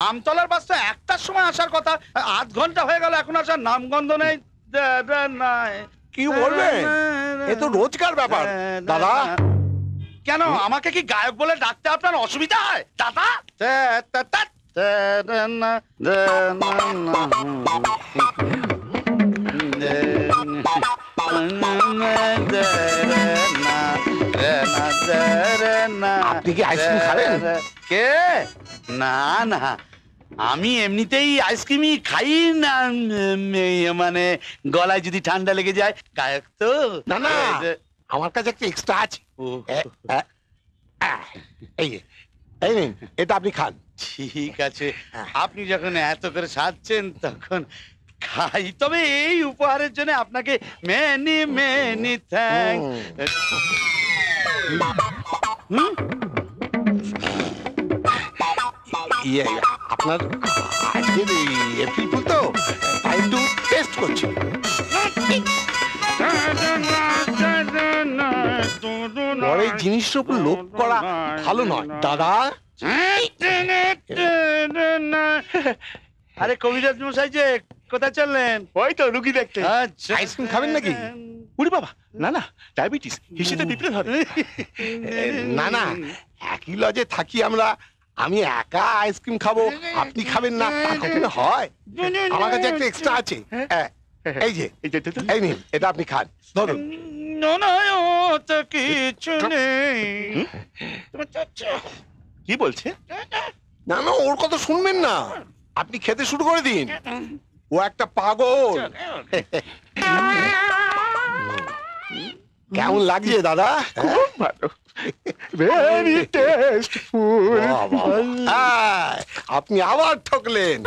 আমতলার বাস তো একটার সময় আসার কথা, আধ ঘন্টা হয়ে গেল এখন আসার নামগন্ধ নেই। কি বলবে, এ তো রোজকার ব্যাপার দাদা। কেন আমাকে কি গায়ক বলে ডাকতে আপনার অসুবিধা হয় দাদা? আপনি কি আইসক্রিম খাবেন? কে? না না, আমি এমনিতেই আইসক্রিমই খাই না, মানে গলায় যদি ঠান্ডা লেগে যায়। গায়ক তো না না, আমার কাছে একটা এক্সট্রা আছে। এই এই নিন, এটা আপনি খান। ঠিক আছে, আপনি যখন এত করে সাজছেন তখন খাই। তবে এই উপহারের জন্য আপনাকে মেনি মেনি থ্যাঙ্ক। ইয়ে, আপনার আজকের এপ্রিল ফুল তো, তাই একটু টেস্ট করছি। পরে জিনিসের উপর লোভ করা ভালো নয় দাদা। আরে কবিরাজ মশাই যে কোথায় চললেন? ওই তো রুগী দেখতে। আচ্ছা, আইসক্রিম খাবেন নাকি? উরি বাবা, না না, ডায়াবেটিস, হিসেবে পিঁপড়ে ধরে। না না, একই লজে থাকি আমরা, আমি একা আইসক্রিম খাবো, আপনি খাবেন না, তা কখনো হয়? আমার কাছে একটা এক্সট্রা আছে। এই যে, এই নিন, এটা আপনি খান, ধরুন। তো কিছু নেই। কি বলছে? না না, ওর কথা শুনবেন না, আপনি খেতে শুরু করে দিন। ও একটা পাগল। কেমন লাগছে দাদা? খুব ভালো, ভেরি টেস্টফুল। আপনি আবার ঠকলেন।